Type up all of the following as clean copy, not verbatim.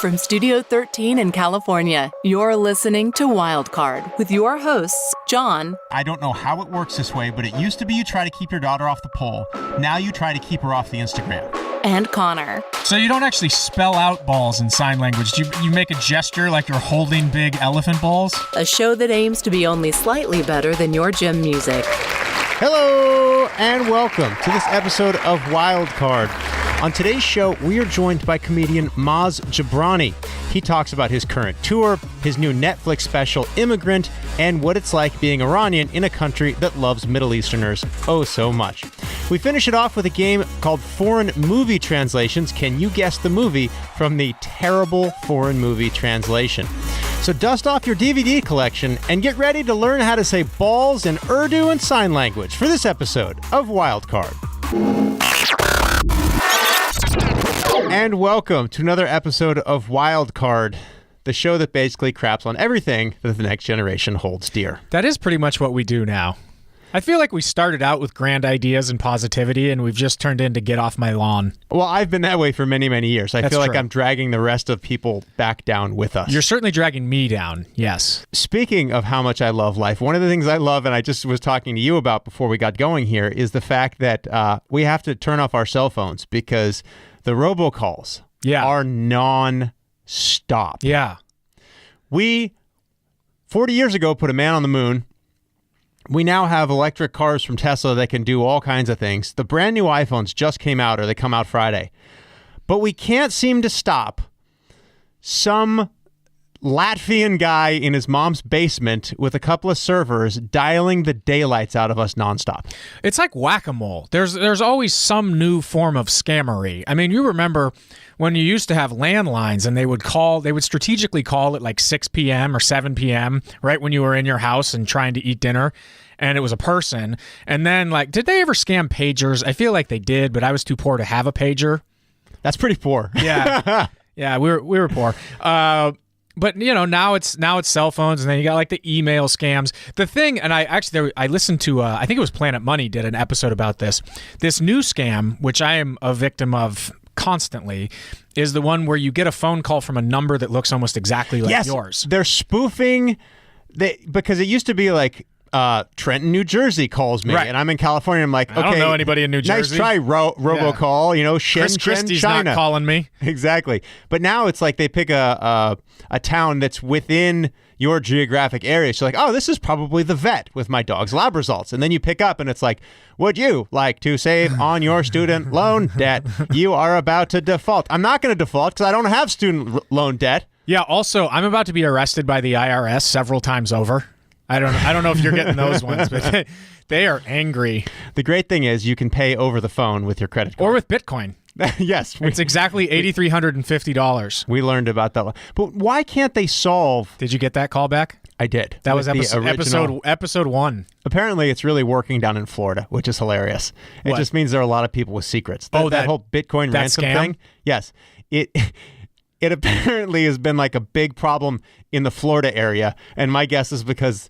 From Studio 13 in California, you're listening to Wild Card with your hosts, John. I don't know how it works this way, but it used to be you try to keep your daughter off the pole. Now you try to keep her off the Instagram. And Connor. So you don't actually spell out balls in sign language. You make a gesture like you're holding big elephant balls? A show that aims to be only slightly better than your gym music. Hello, and welcome to this episode of Wild Card. On today's show, we are joined by comedian Maz Jobrani. He talks about his current tour, his new Netflix special, Immigrant, and what it's like being Iranian in a country that loves Middle Easterners oh so much. We finish it off with a game called Foreign Movie Translations. Can you guess the movie from the terrible foreign movie translation? So dust off your DVD collection and get ready to learn how to say balls in Urdu and sign language for this episode of Wild Card. And welcome to another episode of Wild Card, the show that basically craps on everything that the next generation holds dear. That is pretty much what we do now. I feel like we started out with grand ideas and positivity, and we've just turned into get off my lawn. Well, I've been that way for many, many years. I feel like true. I'm dragging the rest of people back down with us. You're certainly dragging me down, yes. Speaking of how much I love life, one of the things I love, and I just was talking to you about before we got going here, is the fact that we have to turn off our cell phones because the robocalls are non-stop. Yeah. We, 40 years ago, put a man on the moon. We now have electric cars from Tesla that can do all kinds of things. The brand new iPhones just came out, or they come out Friday. But we can't seem to stop some Latvian guy in his mom's basement with a couple of servers dialing the daylights out of us nonstop. It's like whack-a-mole. There's always some new form of scammery. I mean, you remember when you used to have landlines and they would strategically call at like 6 p.m. or 7 p.m., right when you were in your house and trying to eat dinner, and it was a person. And then, like, did they ever scam pagers? I feel like they did, but I was too poor to have a pager. That's pretty poor. Yeah. Yeah, we were poor. But, you know, now it's cell phones, and then you got like the email scams. The thing, and I listened to, I think it was Planet Money did an episode about this. This new scam, which I am a victim of constantly, is the one where you get a phone call from a number that looks almost exactly like yours. They're spoofing, because it used to be like, Trenton, New Jersey calls me, right. And I'm in California. I'm like, okay, I don't know anybody in New Jersey. Nice try, robocall. You know, Chris Christie's China. not calling me. Exactly. But now it's like they pick a town that's within your geographic area. So like, oh, this is probably the vet with my dog's lab results. And then you pick up and it's like, would you like to save on your student loan debt? You are about to default. I'm not going to default because I don't have student loan debt. Yeah. Also, I'm about to be arrested by the IRS several times over. I don't know if you're getting those ones, but they are angry. The great thing is you can pay over the phone with your credit card. Or with Bitcoin. Yes. It's exactly $8,350. We learned about that. But why can't they solve... Did you get that call back? I did. That was episode 1. Apparently, it's really working down in Florida, which is hilarious. It just means there are a lot of people with secrets. That whole Bitcoin ransom thing? Yes. It apparently has been like a big problem in the Florida area, and my guess is because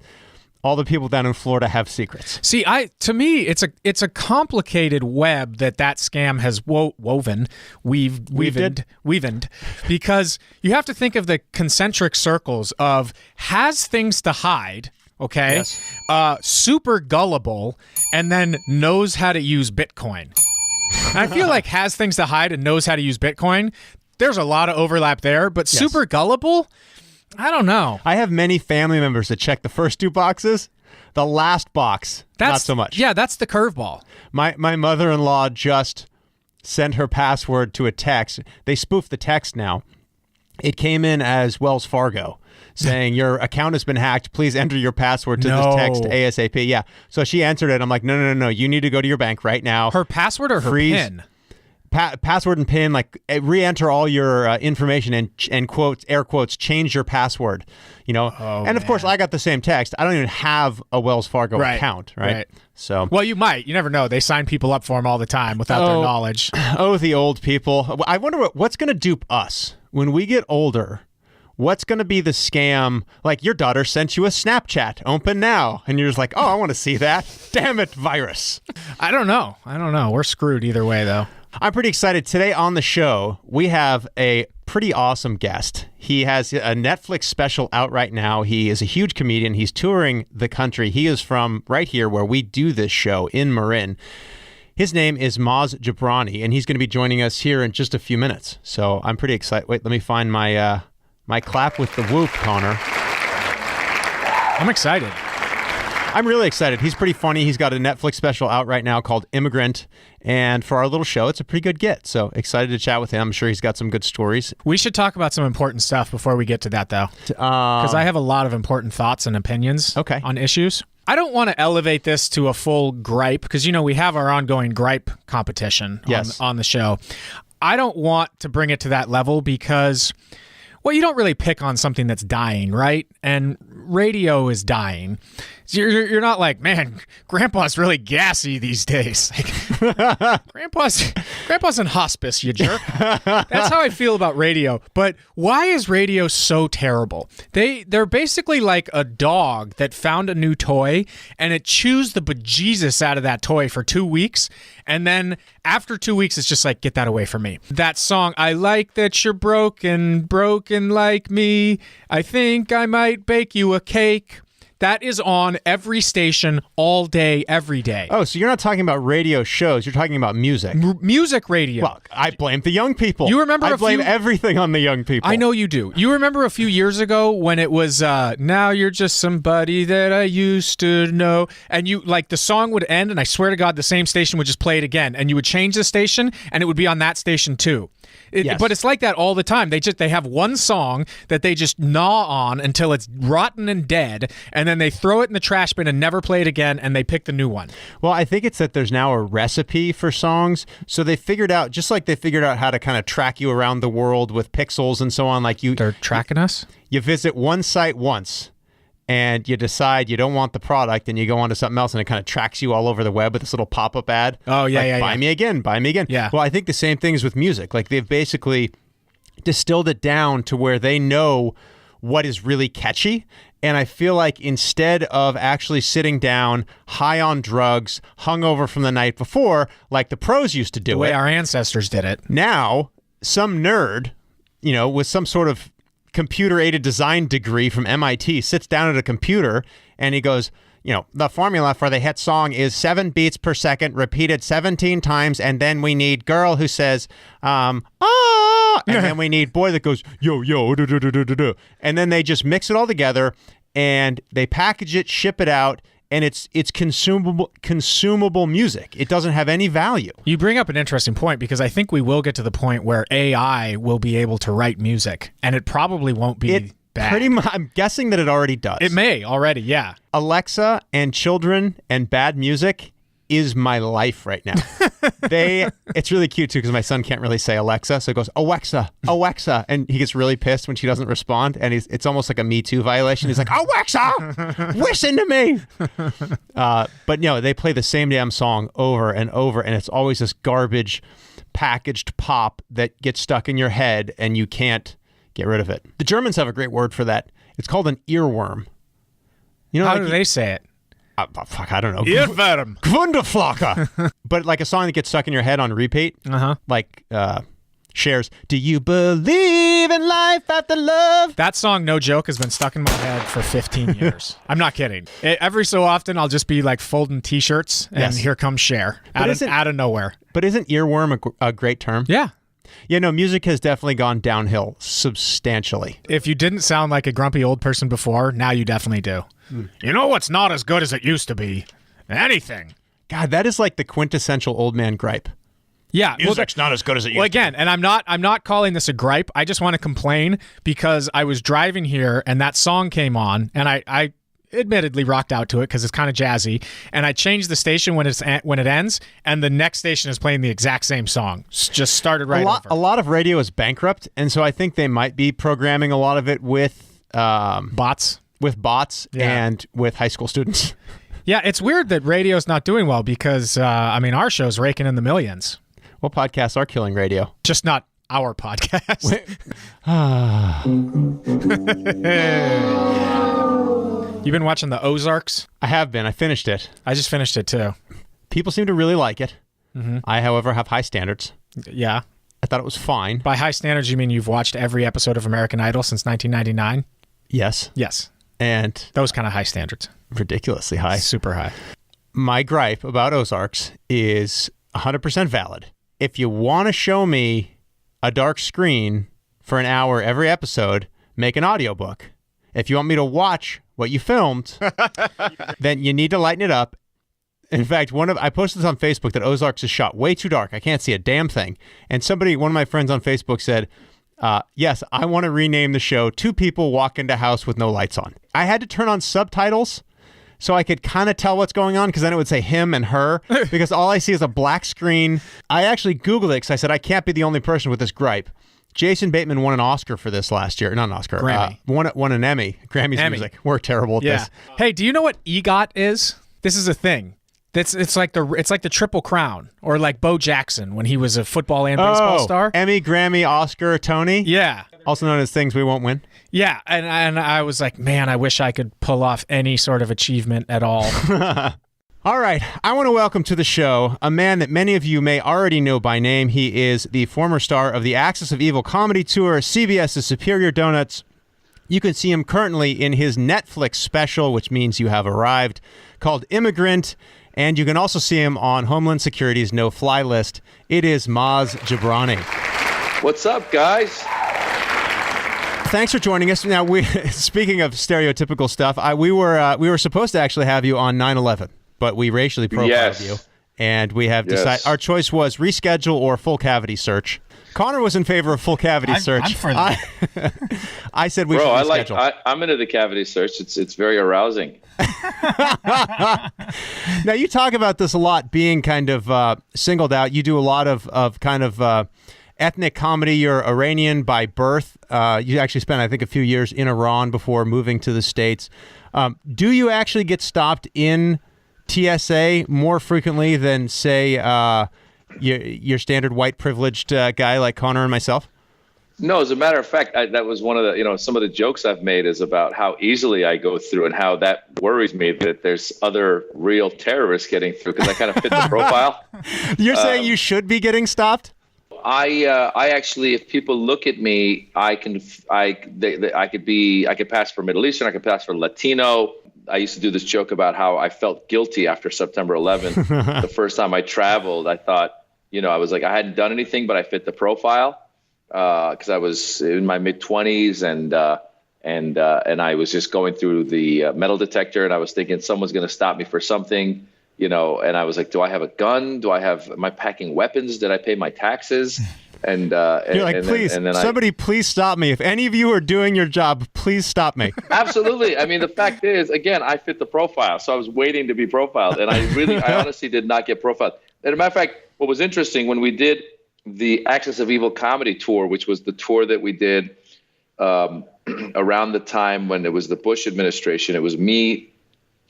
all the people down in Florida have secrets. See, to me, it's a complicated web that scam has weaved, because you have to think of the concentric circles of has things to hide. Okay, yes. Super gullible, and then knows how to use Bitcoin. I feel like has things to hide and knows how to use Bitcoin. There's a lot of overlap there, but yes. Super gullible? I don't know. I have many family members that check the first 2 boxes. The last box, not so much. Yeah, that's the curveball. My mother-in-law just sent her password to a text. They spoof the text now. It came in as Wells Fargo saying, your account has been hacked. Please enter your password to this text ASAP. Yeah. So she answered it. I'm like, no. You need to go to your bank right now. Her password or her PIN? Password and PIN, like re-enter all your information and quotes, air quotes, change your password, you know. And of course, I got the same text. I don't even have a Wells Fargo account, right? So, well, you might. You never know. They sign people up for them all the time without their knowledge. Oh, the old people. I wonder what's going to dupe us when we get older. What's going to be the scam? Like your daughter sent you a Snapchat, open now. And you're just like, oh, I want to see that. Damn it, virus. I don't know. We're screwed either way, though. I'm pretty excited. Today on the show, we have a pretty awesome guest. He has a Netflix special out right now. He is a huge comedian. He's touring the country. He is from right here where we do this show in Marin. His name is Maz Jobrani, and he's going to be joining us here in just a few minutes. So I'm pretty excited. Wait, let me find my my clap with the whoop, Connor. I'm excited. I'm really excited. He's pretty funny. He's got a Netflix special out right now called Immigrant. And for our little show, it's a pretty good get. So excited to chat with him. I'm sure he's got some good stories. We should talk about some important stuff before we get to that, though. Because I have a lot of important thoughts and opinions on issues. I don't want to elevate this to a full gripe because, we have our ongoing gripe competition on the show. I don't want to bring it to that level because... well, you don't really pick on something that's dying, right? And radio is dying. So you're not like, man, Grandpa's really gassy these days. Like, Grandpa's in hospice, you jerk. That's how I feel about radio. But why is radio so terrible? They're basically like a dog that found a new toy and it chews the bejesus out of that toy for 2 weeks. And then after 2 weeks, it's just like, get that away from me. That song, I like that you're broken like me. I think I might bake you a cake. That is on every station all day, every day. Oh, so you're not talking about radio shows. You're talking about music. Music radio. Well, I blame the young people. You remember I blame everything on the young people. I know you do. You remember a few years ago when it was, now you're just somebody that I used to know. And the song would end, and I swear to God, the same station would just play it again. And you would change the station, and it would be on that station too. Yes. But it's like that all the time. They have one song that they just gnaw on until it's rotten and dead, and then they throw it in the trash bin and never play it again, and they pick the new one. Well, I think it's that there's now a recipe for songs. So they figured out, just like they figured out how to kind of track you around the world with pixels and so on. They're tracking us? You visit one site once, and you decide you don't want the product, and you go on to something else, and it kind of tracks you all over the web with this little pop-up ad. Oh, yeah, buy me again, buy me again. Yeah. Well, I think the same thing is with music. Like, they've basically distilled it down to where they know what is really catchy. And I feel like instead of actually sitting down, high on drugs, hungover from the night before, like the pros used to do the way our ancestors did it. Now, some nerd, with some sort of computer-aided design degree from MIT sits down at a computer and he goes, the formula for the hit song is 7 beats per second repeated 17 times, and then we need girl who says, and then we need boy that goes, yo, yo, do, do, do, do, do, do. And then they just mix it all together and they package it, ship it out, and it's consumable music. It doesn't have any value. You bring up an interesting point because I think we will get to the point where AI will be able to write music, and it probably won't be bad. Pretty much, I'm guessing that it already does. It may already, yeah. Alexa and children and bad music is my life right now. It's really cute too because my son can't really say Alexa, so he goes Alexa, Alexa, and he gets really pissed when she doesn't respond, and it's almost like a Me Too violation. He's like, Alexa, listen to me. But they play the same damn song over and over, and it's always this garbage packaged pop that gets stuck in your head and you can't get rid of it. The Germans have a great word for that. It's called an earworm. How do they say it? I don't know. Earworm. Gwunderflocker. But like a song that gets stuck in your head on repeat. Like Cher's Do You Believe in Life After Love? That song, no joke, has been stuck in my head for 15 years. I'm not kidding. Every so often, I'll just be like folding T-shirts, and here comes Cher out of nowhere. But isn't earworm a great term? Yeah. Music has definitely gone downhill substantially. If you didn't sound like a grumpy old person before, now you definitely do. You know what's not as good as it used to be? Anything. God, that is like the quintessential old man gripe. Yeah, music's not as good as it used to be. Well, again, and I'm not calling this a gripe. I just want to complain because I was driving here and that song came on, and I admittedly rocked out to it because it's kind of jazzy, and I changed the station when it ends, and the next station is playing the exact same song. Just started right over. A lot of radio is bankrupt, and so I think they might be programming a lot of it with bots. With bots and with high school students. Yeah, it's weird that radio's not doing well because, our show's raking in the millions. What podcasts are killing radio? Just not our podcast. You've been watching the Ozarks? I have been. I finished it. I just finished it too. People seem to really like it. Mm-hmm. I, however, have high standards. Yeah. I thought it was fine. By high standards, you mean you've watched every episode of American Idol since 1999? Yes. Yes. And those kind of high standards. Ridiculously high. Super high. My gripe about Ozarks is 100% valid. If you want to show me a dark screen for an hour every episode, make an audiobook. If you want me to watch what you filmed, then you need to lighten it up. In fact, I posted this on Facebook that Ozarks is shot way too dark. I can't see a damn thing. And one of my friends on Facebook said, yes, I want to rename the show Two People Walk Into House with No Lights On. I had to turn on subtitles so I could kind of tell what's going on, because then it would say him and her, because all I see is a black screen. I actually Googled it because I said, I can't be the only person with this gripe. Jason Bateman won an Oscar for this last year. Not an Oscar. Grammy. Won an Emmy. Grammy's music. We're terrible at this. Hey, do you know what EGOT is? This is a thing. It's like the Triple Crown, or like Bo Jackson when he was a football and baseball star. Emmy, Grammy, Oscar, Tony. Yeah. Also known as things we won't win. Yeah, and I was like, man, I wish I could pull off any sort of achievement at all. All right, I want to welcome to the show a man that many of you may already know by name. He is the former star of the Axis of Evil comedy tour, CBS's Superior Donuts. You can see him currently in his Netflix special, which means you have arrived, called Immigrant. And you can also see him on Homeland Security's no-fly list. It is Maz Jobrani. What's up, guys? Thanks for joining us. Now, speaking of stereotypical stuff, we were supposed to actually have you on 9/11, but we racially profiled you, and we have decided our choice was reschedule or full cavity search. Connor was in favor of full cavity search. I'm for that. I said we should reschedule. I'm into the cavity search. It's very arousing. Now, you talk about this a lot, being kind of singled out. You do a lot of kind of ethnic comedy. You're Iranian by birth. You actually spent, I think, a few years in Iran before moving to the States. Do you actually get stopped in TSA more frequently than, say, your standard white privileged guy like Connor and myself? No, as a matter of fact, that was one of the, some of the jokes I've made is about how easily I go through and how that worries me that there's other real terrorists getting through, because I kind of fit the profile. You're saying you should be getting stopped? I actually, if people look at me, I could pass for Middle Eastern, I could pass for Latino. I used to do this joke about how I felt guilty after September 11th. The first time I traveled, I thought, I was like, I hadn't done anything, but I fit the profile. Because I was in my mid-20s and I was just going through the metal detector, and I was thinking someone's going to stop me for something, and I was like, do I have a gun? Am I packing weapons? Did I pay my taxes? And you're like, please, somebody please stop me. If any of you are doing your job, please stop me. Absolutely. I mean, the fact is, again, I fit the profile, so I was waiting to be profiled, and I honestly did not get profiled. And as a matter of fact, what was interesting when we did the Axis of Evil comedy tour, which was the tour that we did around the time when it was the Bush administration. It was me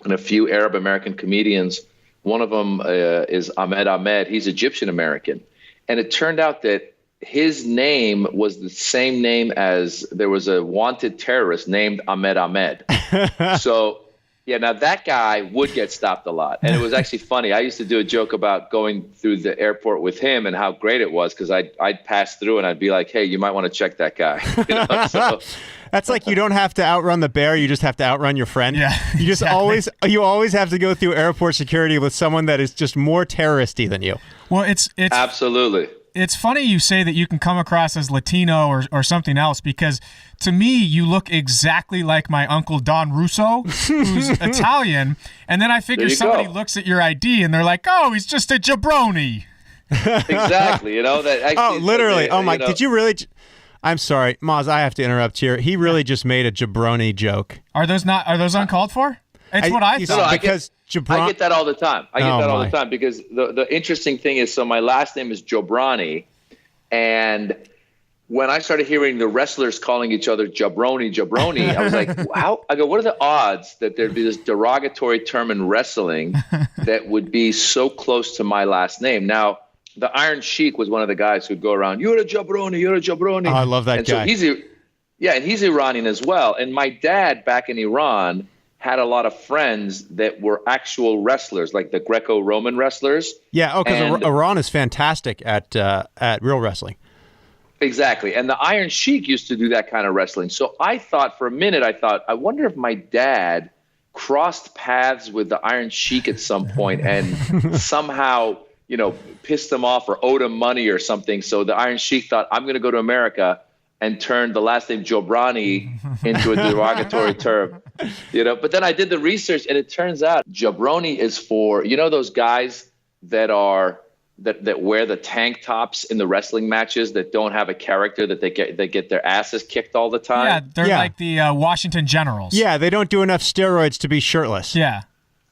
and a few Arab American comedians. One of them is Ahmed. He's Egyptian American. And it turned out that his name was the same name as there was a wanted terrorist named Ahmed. So, yeah, now that guy would get stopped a lot. And it was actually funny. I used to do a joke about going through the airport with him and how great it was, because I'd pass through and I'd be like, hey, you might want to check that guy. So, that's like, you don't have to outrun the bear, you just have to outrun your friend. Yeah, you just always have to go through airport security with someone that is just more terroristy than you. Well, it's absolutely. It's funny you say that you can come across as Latino or something else, because to me, you look exactly like my uncle Don Russo, who's Italian. And then I figure somebody looks at your ID and they're like, oh, he's just a jabroni. Exactly. That actually, literally. Oh, my. Did you really? I'm sorry, Maz, I have to interrupt here. He really just made a jabroni joke. Are those uncalled for? It's what I thought. I get that all the time. I get that all the time, because the interesting thing is, so my last name is Jobrani, and when I started hearing the wrestlers calling each other jabroni, I was like, wow. I go, what are the odds that there'd be this derogatory term in wrestling that would be so close to my last name? Now, the Iron Sheik was one of the guys who'd go around, you're a jabroni. Oh, I love that guy. So he's Iranian as well. And my dad back in Iran had a lot of friends that were actual wrestlers, like the Greco-Roman wrestlers. Yeah, because Iran is fantastic at real wrestling. Exactly. And the Iron Sheik used to do that kind of wrestling. So I thought for a minute, I wonder if my dad crossed paths with the Iron Sheik at some point and somehow, pissed him off or owed him money or something. So the Iron Sheik thought, I'm going to go to America and turn the last name Jobrani into a derogatory term. But then I did the research, and it turns out Jobrani is for, those guys that wear the tank tops in the wrestling matches that don't have a character, that they get their asses kicked all the time. Yeah, they're like the Washington Generals. Yeah, they don't do enough steroids to be shirtless. Yeah.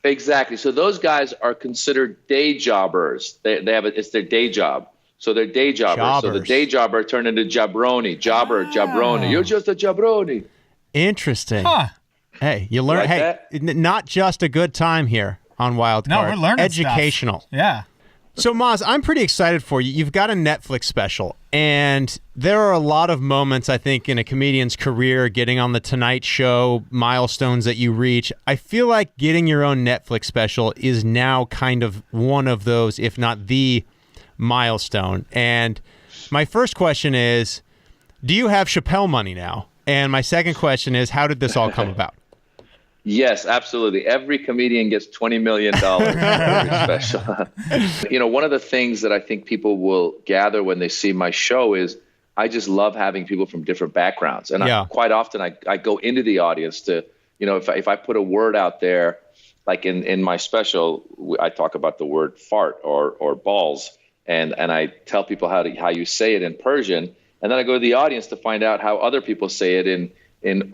Exactly. So those guys are considered day jobbers. It's their day job. So they're day jobbers. So the day jobber turned into jabroni. Jabroni. You're just a jabroni. Interesting. Huh. Hey, you learn. Not just a good time here on Wild Card. No, we're learning educational. Stuff. Yeah. So, Maz, I'm pretty excited for you. You've got a Netflix special, and there are a lot of moments, I think, in a comedian's career, getting on The Tonight Show, milestones that you reach. I feel like getting your own Netflix special is now kind of one of those, if not the milestone. And my first question is, do you have Chappelle money now? And my second question is, how did this all come about? Yes, absolutely. Every comedian gets $20 million for every special. One of the things that I think people will gather when they see my show is I just love having people from different backgrounds. And quite often I go into the audience to, if I put a word out there, like in my special, I talk about the word fart or balls. And I tell people how you say it in Persian. And then I go to the audience to find out how other people say it in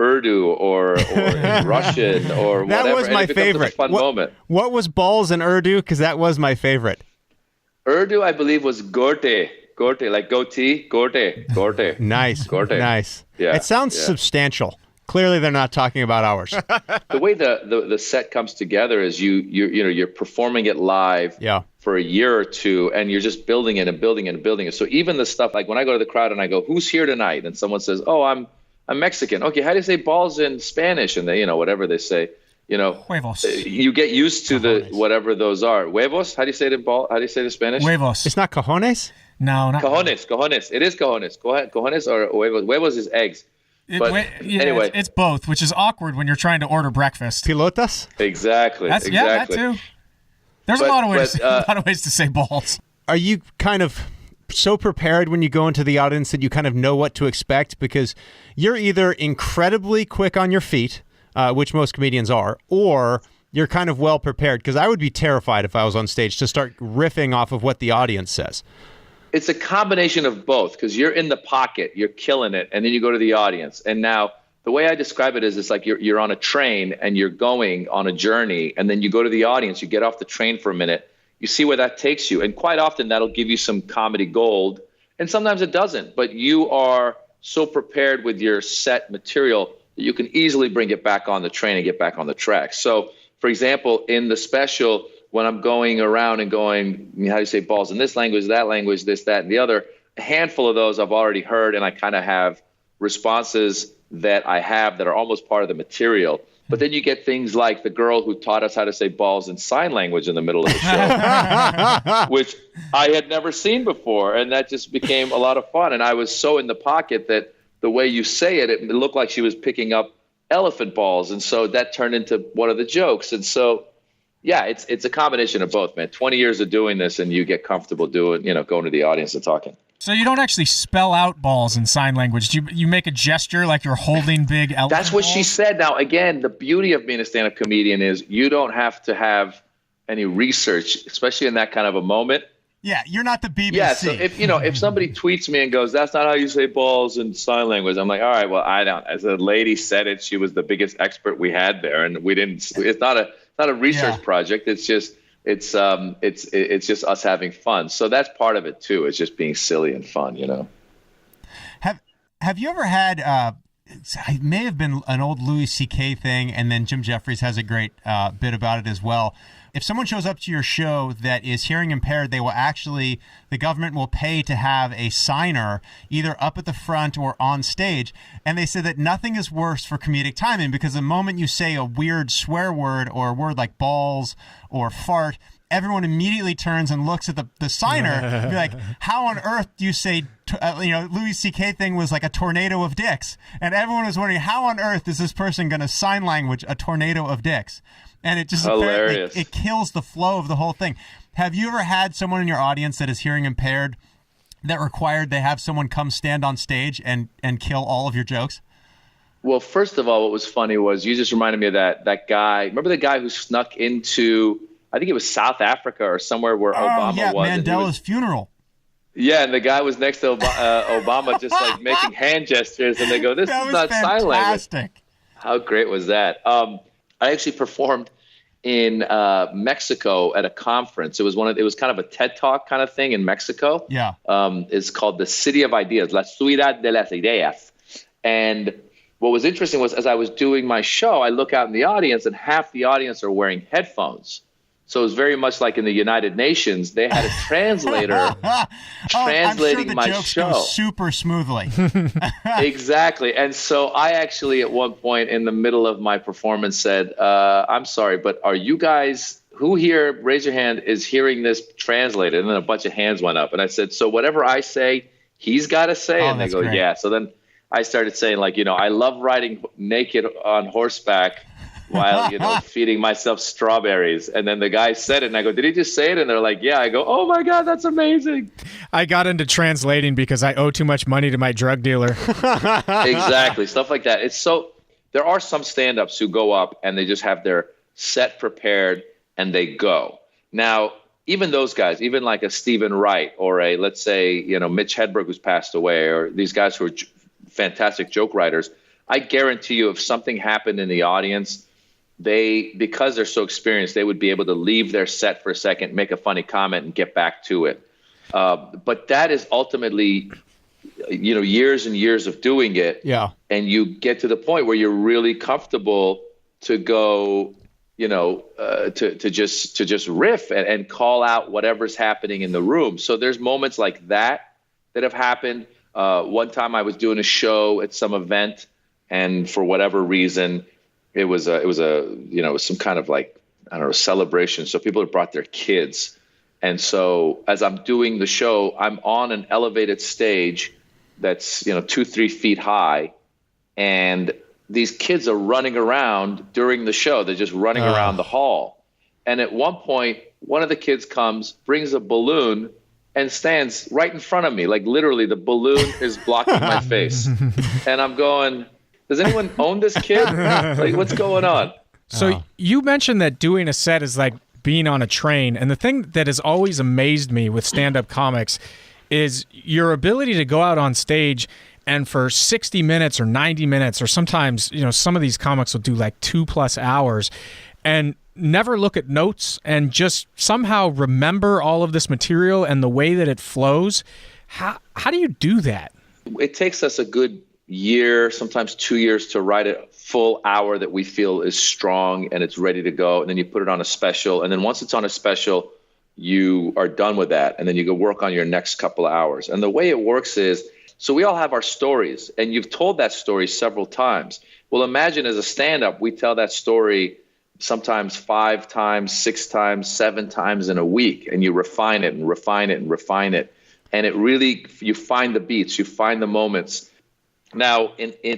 Urdu or in Russian or whatever. That was my favorite. A fun moment. What was balls in Urdu? Because that was my favorite. Urdu, I believe, was gorte, like goatee, gorte. Nice, gorte. Nice. Yeah, it sounds substantial. Clearly, they're not talking about ours. The way the set comes together is you're performing it live for a year or two, and you're just building it and building it and building it. So even the stuff like when I go to the crowd and I go, "Who's here tonight?" and someone says, "Oh, I'm Mexican." Okay, how do you say balls in Spanish? And they, whatever they say, Huevos. You get used to Cojones. the whatever those are. Huevos. How do you say the ball? How do you say the Spanish? Huevos. It's not cojones? No, not cojones. It is cojones. Cojones or huevos. Huevos is eggs. Anyway, it's both, which is awkward when you're trying to order breakfast. Pilotas? Exactly. Yeah, that too. There's a lot of ways to say balls. Are you kind of so prepared when you go into the audience that you kind of know what to expect? Because you're either incredibly quick on your feet, which most comedians are, or you're kind of well prepared. Because I would be terrified if I was on stage to start riffing off of what the audience says. It's a combination of both, because you're in the pocket, you're killing it, and then you go to the audience. And now the way I describe it is it's like you're on a train and you're going on a journey, and then you go to the audience, you get off the train for a minute, you see where that takes you. And quite often that'll give you some comedy gold, and sometimes it doesn't. But you are so prepared with your set material that you can easily bring it back on the train and get back on the track. So, for example, in the special, when I'm going around and going, how do you say balls in this language, that language, this, that, and the other, a handful of those I've already heard, and I kind of have responses that are almost part of the material. But then you get things like the girl who taught us how to say balls in sign language in the middle of the show, which I had never seen before. And that just became a lot of fun. And I was so in the pocket that the way you say it looked like she was picking up elephant balls. And so that turned into one of the jokes. And so, yeah, it's a combination of both, man. 20 years of doing this, and you get comfortable going to the audience and talking. So you don't actually spell out balls in sign language. You make a gesture like you're holding big elephant That's what balls? she said. Now, again, the beauty of being a stand-up comedian is you don't have to have any research, especially in that kind of a moment. Yeah, you're not the BBC. Yeah, so if somebody tweets me and goes, "That's not how you say balls in sign language," I'm like, all right, well, I don't. As a lady said it, she was the biggest expert we had there, and we didn't. It's not a research project. It's just just us having fun. So that's part of it too. It's just being silly and fun, Have you ever had? It may have been an old Louis C.K. thing, and then Jim Jeffries has a great bit about it as well. If someone shows up to your show that is hearing impaired, the government will pay to have a signer either up at the front or on stage. And they said that nothing is worse for comedic timing, because the moment you say a weird swear word or a word like balls or fart, everyone immediately turns and looks at the signer and be like, how on earth do you say, Louis C.K. thing was like a tornado of dicks. And everyone was wondering, how on earth is this person going to sign language a tornado of dicks? And it just hilarious. It kills the flow of the whole thing. Have you ever had someone in your audience that is hearing impaired that required they have someone come stand on stage and kill all of your jokes? Well, first of all, what was funny was you just reminded me of that guy. Remember the guy who snuck into, I think it was South Africa or somewhere where Obama was. Mandela's funeral. Yeah, and the guy was next to Obama just like making hand gestures, and they go, this is not sign language. How great was that? I actually performed in Mexico at a conference. It was kind of a TED Talk kind of thing in Mexico. Yeah. It's called the City of Ideas, La Ciudad de las Ideas. And what was interesting was as I was doing my show, I look out in the audience and half the audience are wearing headphones. So it was very much like in the United Nations. They had a translator translating my show. Go super smoothly. Exactly. And so I actually at one point in the middle of my performance said, I'm sorry, but are you guys, who here, raise your hand, is hearing this translated? And then a bunch of hands went up. And I said, so whatever I say, he's got to say. And they go, great. Yeah. So then I started saying I love riding naked on horseback while, feeding myself strawberries. And then the guy said it and I go, did he just say it? And they're like, yeah. I go, oh my God, that's amazing. I got into translating because I owe too much money to my drug dealer. Exactly. Stuff like that. There are some stand-ups who go up and they just have their set prepared and they go. Now, even those guys, even like a Stephen Wright or let's say, Mitch Hedberg who's passed away, or these guys who are fantastic joke writers, I guarantee you if something happened in the audience, because they're so experienced, they would be able to leave their set for a second, make a funny comment, and get back to it. But that is ultimately, years and years of doing it. Yeah. And you get to the point where you're really comfortable to go, to just riff and call out whatever's happening in the room. So there's moments like that have happened. One time I was doing a show at some event, and for whatever reason, it was some kind of celebration. So people had brought their kids. And so as I'm doing the show, I'm on an elevated stage that's, 2-3 feet high. And these kids are running around during the show. They're just running around the hall. And at one point, one of the kids comes, brings a balloon and stands right in front of me. Like literally the balloon is blocking my face. And I'm going, does anyone own this kid? Like, what's going on? So you mentioned that doing a set is like being on a train. And the thing that has always amazed me with stand-up comics is your ability to go out on stage and for 60 minutes or 90 minutes, or sometimes, some of these comics will do like 2+ hours and never look at notes and just somehow remember all of this material and the way that it flows. How do you do that? It takes us a good year, sometimes 2 years to write a full hour that we feel is strong and it's ready to go. And then you put it on a special. And then once it's on a special, you are done with that. And then you go work on your next couple of hours. And the way it works is, so we all have our stories and you've told that story several times. Well, imagine as a stand-up, we tell that story sometimes 5 times, 6 times, 7 times in a week. And you refine it and refine it and refine it. And it really, you find the beats, you find the moments. Now,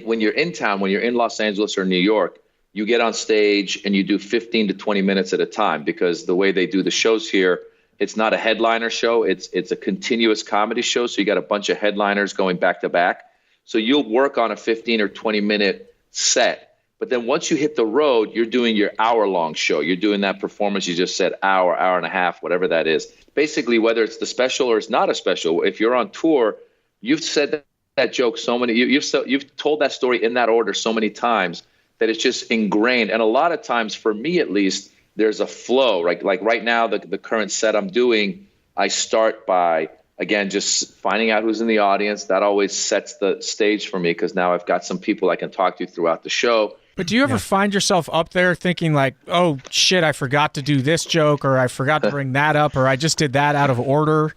when you're in town, when you're in Los Angeles or New York, you get on stage and you do 15 to 20 minutes at a time because the way they do the shows here, it's not a headliner show. It's a continuous comedy show. So you got a bunch of headliners going back to back. So you'll work on a 15 or 20 minute set. But then once you hit the road, you're doing your hour-long show. You're doing that performance you just said, hour and a half, whatever that is. Basically, whether it's the special or it's not a special, if you're on tour, you've said that joke so many, you've told that story in that order so many times that it's just ingrained. And a lot of times, for me at least, there's a flow. Like right now, the current set I'm doing, I start by, again, just finding out who's in the audience. That always sets the stage for me because now I've got some people I can talk to throughout the show. But do you ever find yourself up there thinking like, oh, shit, I forgot to do this joke, or I forgot to bring that up, or I just did that out of order?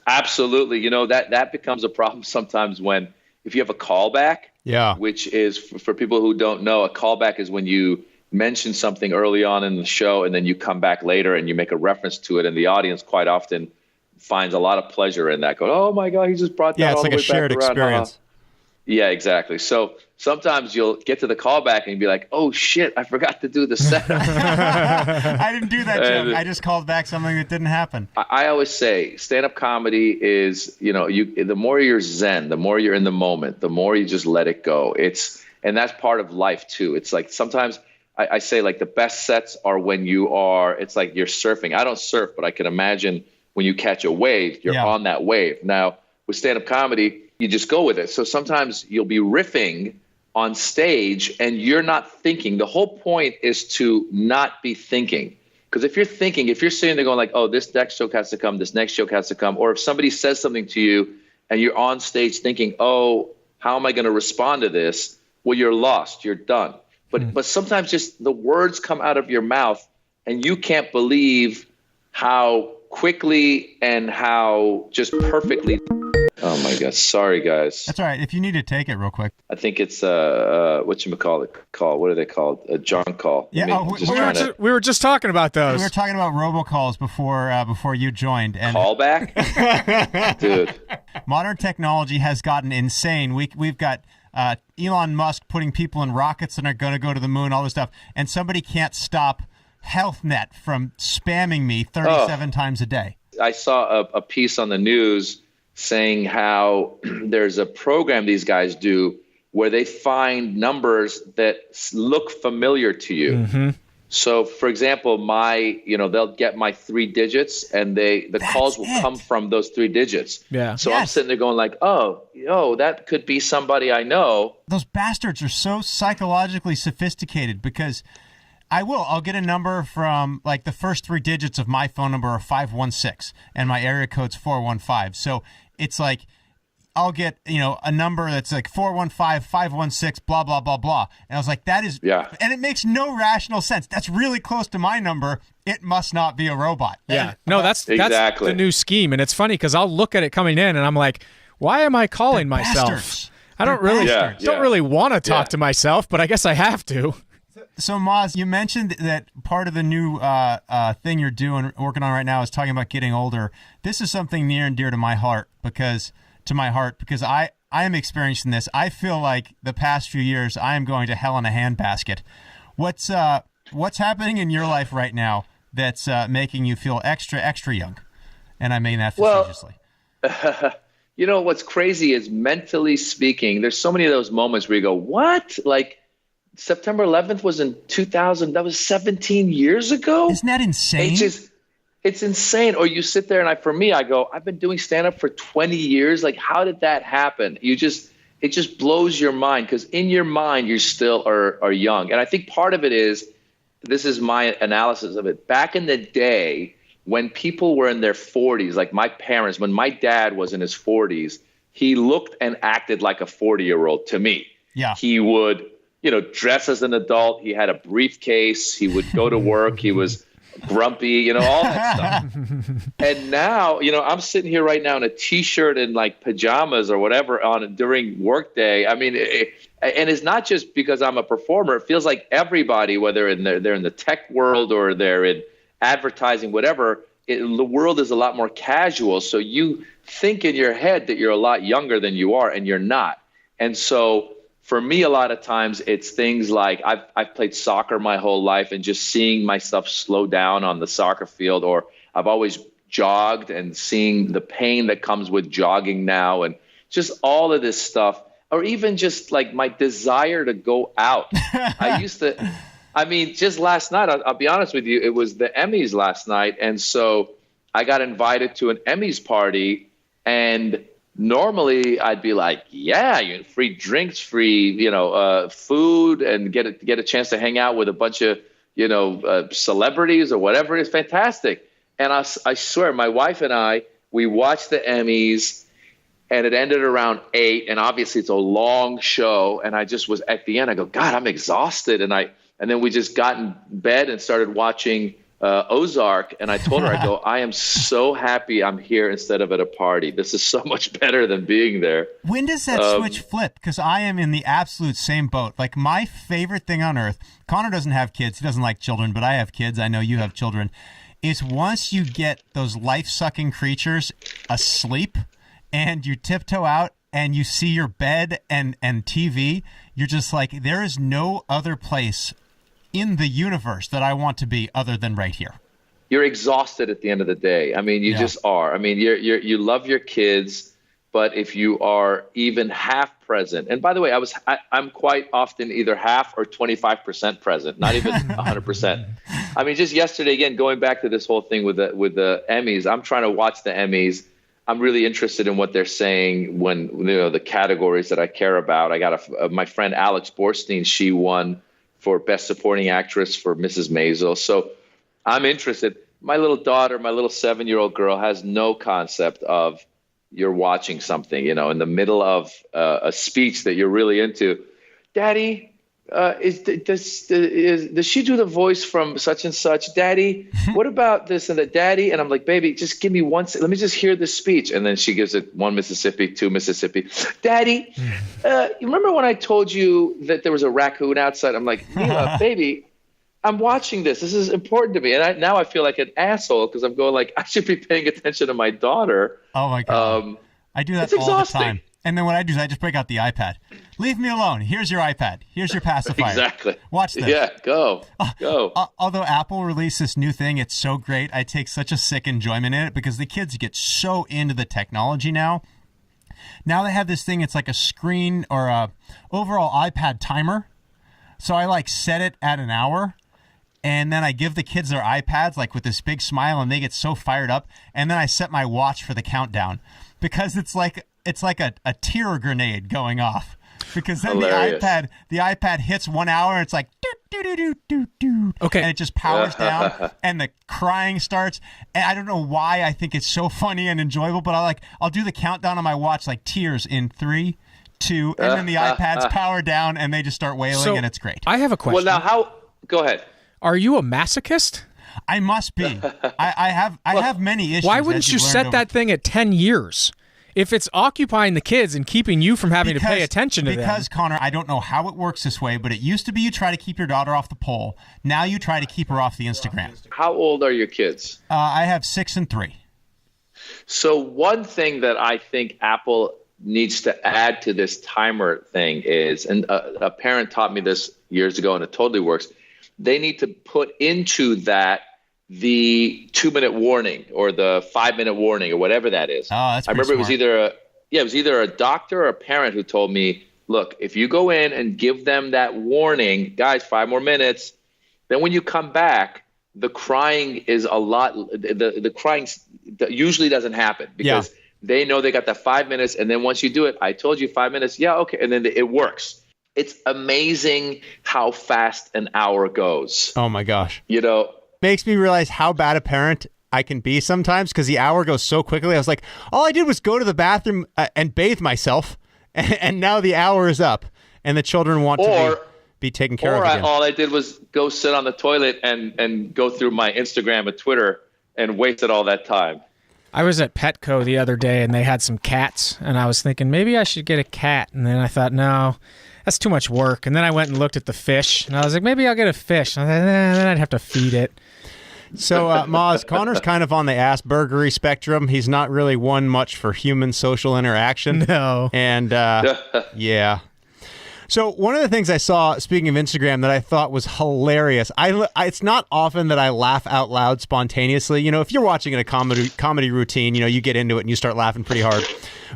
Absolutely. That becomes a problem sometimes if you have a callback, which is for people who don't know, a callback is when you mention something early on in the show and then you come back later and you make a reference to it, and the audience quite often finds a lot of pleasure in that. Going, oh my God, he just brought that all the way back around. Yeah, it's like a shared experience. Yeah, exactly. So sometimes you'll get to the callback and be like, oh shit, I forgot to do the set. I didn't do that joke. I just called back something that didn't happen. I always say stand-up comedy is, the more you're zen, the more you're in the moment, the more you just let it go. And that's part of life too. It's like sometimes I say like the best sets are when it's like you're surfing. I don't surf, but I can imagine when you catch a wave, you're on that wave. Now with stand-up comedy, you just go with it. So sometimes you'll be riffing on stage and you're not thinking. The whole point is to not be thinking. Because if you're sitting there going like, oh, this next joke has to come, this next joke has to come. Or if somebody says something to you and you're on stage thinking, oh, how am I going to respond to this? Well, you're lost. You're done. But sometimes just the words come out of your mouth and you can't believe how quickly and how just perfectly. Oh my God! Sorry, guys. That's all right. If you need to take it real quick. I think it's call. What are they called? A junk call. Yeah. We were just talking about those. We were talking about robocalls before you joined. And callback, dude. Modern technology has gotten insane. We've got Elon Musk putting people in rockets and are going to go to the moon. All this stuff, and somebody can't stop HealthNet from spamming me 37 times a day. I saw a piece on the news saying how there's a program these guys do where they find numbers that look familiar to you. Mm-hmm. So, for example, they'll get my 3 digits, and the calls will come from those 3 digits. Yeah. So I'm sitting there going like, oh, that could be somebody I know. Those bastards are so psychologically sophisticated because I'll get a number from like the first 3 digits of my phone number are 516 and my area code's 415. So it's like I'll get, a number that's like 415, 516, blah, blah, blah, blah. And I was like, that is, and it makes no rational sense. That's really close to my number. It must not be a robot. Yeah. No, that's the new scheme. And it's funny because I'll look at it coming in and I'm like, why am I calling myself? Bastards. I don't really want to talk to myself, but I guess I have to. So, Maz, you mentioned that part of the new thing you're working on right now is talking about getting older. This is something near and dear to my heart because I am experiencing this. I feel like the past few years I am going to hell in a handbasket. What's happening in your life right now that's making you feel extra young? And I mean that facetiously. What's crazy is mentally speaking, there's so many of those moments where you go, what? Like, September 11th was in 2000. That was 17 years ago. Isn't that insane? It's insane. Or you sit there and I go, I've been doing stand-up for 20 years. Like, how did that happen? It just blows your mind because in your mind, you still are young. And I think part of it is, this is my analysis of it. Back in the day when people were in their 40s, like my parents, when my dad was in his 40s, he looked and acted like a 40-year-old to me. Yeah. He would dress as an adult. He had a briefcase. He would go to work. He was grumpy, all that stuff. And now, I'm sitting here right now in a T-shirt and like pajamas or whatever during workday. I mean, and it's not just because I'm a performer. It feels like everybody, whether they're in the tech world or they're in advertising, whatever, the world is a lot more casual. So you think in your head that you're a lot younger than you are, and you're not. And so for me, a lot of times it's things like I've played soccer my whole life and just seeing myself slow down on the soccer field, or I've always jogged and seeing the pain that comes with jogging now, and just all of this stuff, or even just like my desire to go out. Just last night, I'll be honest with you, it was the Emmys last night. And so I got invited to an Emmys party, and normally I'd be like, free drinks, free, food, and get a chance to hang out with a bunch of, celebrities or whatever. It's fantastic. And I swear, my wife and we watched the Emmys, and it ended around 8. And obviously it's a long show. And I just was at the end, I go, God, I'm exhausted. And then we just got in bed and started watching Ozark, and I told her, I go, I am so happy I'm here instead of at a party. This is so much better than being there. When does that switch flip? Because I am in the absolute same boat. Like, my favorite thing on earth, Connor doesn't have kids. He doesn't like children, but I have kids. I know you have children. Is once you get those life-sucking creatures asleep and you tiptoe out and you see your bed and TV, you're just like, there is no other place in the universe that I want to be other than right here. You're exhausted at the end of the day. I mean, you just are. I mean, you love your kids, but if you are even half present, and by the way, I'm quite often either half or 25% present, not even 100%. I mean, just yesterday, again, going back to this whole thing with the Emmys, I'm trying to watch the Emmys. I'm really interested in what they're saying when, the categories that I care about. I got my friend Alex Borstein, she won for Best Supporting Actress for Mrs. Maisel. So I'm interested. My little daughter, my little 7-year-old girl, has no concept of you're watching something, in the middle of a speech that you're really into. Daddy, does she do the voice from such and such? Daddy, what about this and that? Daddy? And I'm like, baby, just give me let me just hear this speech. And then she gives it 1 Mississippi, 2 Mississippi. Daddy, you remember when I told you that there was a raccoon outside? I'm like, Mila, baby, I'm watching this. This is important to me. And now I feel like an asshole because I'm going like, I should be paying attention to my daughter. Oh my God. I do that all the time. And then what I do is I just break out the iPad. Leave me alone. Here's your iPad. Here's your pacifier. Exactly. Watch this. Yeah, go. Although Apple released this new thing, it's so great. I take such a sick enjoyment in it because the kids get so into the technology now. Now they have this thing. It's like a screen or a overall iPad timer. So I set it at an hour. And then I give the kids their iPads with this big smile and they get so fired up. And then I set my watch for the countdown because it's like a tear grenade going off. Because then the iPad hits 1 hour and it's like do. Okay. And it just powers down and the crying starts. And I don't know why I think it's so funny and enjoyable, but I'll do the countdown on my watch tears in 3, 2, and then the iPads power down and they just start wailing and it's great. I have a question. Well, now go ahead. Are you a masochist? I must be. I have many issues. Why wouldn't you set that thing at 10 years? If it's occupying the kids and keeping you from having to pay attention to them. Because, Connor, I don't know how it works this way, but it used to be you try to keep your daughter off the pole. Now you try to keep her off the Instagram. How old are your kids? I have 6 and 3. So one thing that I think Apple needs to add to this timer thing is, and a parent taught me this years ago and it totally works, they need to put into that the 2-minute warning or the 5-minute warning or whatever that is. Oh, that's pretty I remember smart. it was either a doctor or a parent who told me, look, if you go in and give them that warning, guys, 5 more minutes, then when you come back, the crying is a lot. The crying usually doesn't happen because they know they got the 5 minutes. And then once you do it, I told you 5 minutes. Yeah, okay. And then it works. It's amazing how fast an hour goes. Oh, my gosh. Makes me realize how bad a parent I can be sometimes because the hour goes so quickly. I was like, all I did was go to the bathroom and bathe myself. And now the hour is up and the children want to be taken care of again. All I did was go sit on the toilet and go through my Instagram and Twitter and wasted all that time. I was at Petco the other day and they had some cats and I was thinking maybe I should get a cat. And then I thought, no, that's too much work. And then I went and looked at the fish and I was like, maybe I'll get a fish. And I thought, then I'd have to feed it. So, Maz, Connor's kind of on the Aspergery spectrum. He's not really one much for human social interaction. No. And, yeah. So one of the things I saw, speaking of Instagram, that I thought was hilarious, it's not often that I laugh out loud spontaneously. If you're watching a comedy routine, you get into it and you start laughing pretty hard.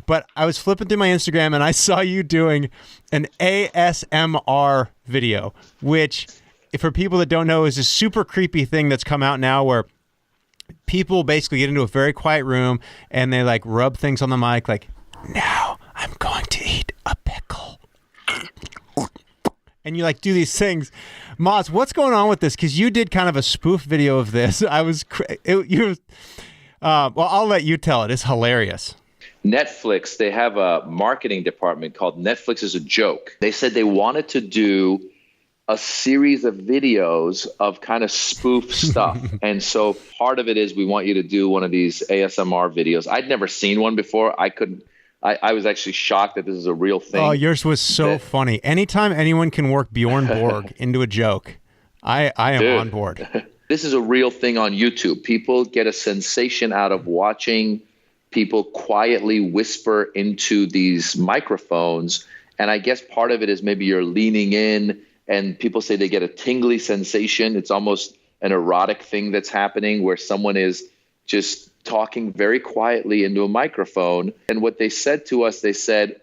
But I was flipping through my Instagram and I saw you doing an ASMR video, which, for people that don't know, is a super creepy thing that's come out now where people basically get into a very quiet room and they rub things on the mic now I'm going to eat a pickle. And you do these things. Maz, what's going on with this? Because you did kind of a spoof video of this. Well, I'll let you tell it. It's hilarious. Netflix, they have a marketing department called Netflix is a Joke. They said they wanted to do a series of videos of kind of spoof stuff. And so part of it is we want you to do one of these ASMR videos. I'd never seen one before. I was actually shocked that this is a real thing. Oh, yours was so funny. Anytime anyone can work Bjorn Borg into a joke, I am on board. This is a real thing on YouTube. People get a sensation out of watching people quietly whisper into these microphones. And I guess part of it is maybe you're leaning in and people say they get a tingly sensation. It's almost an erotic thing that's happening where someone is just talking very quietly into a microphone. And what they said to us, they said,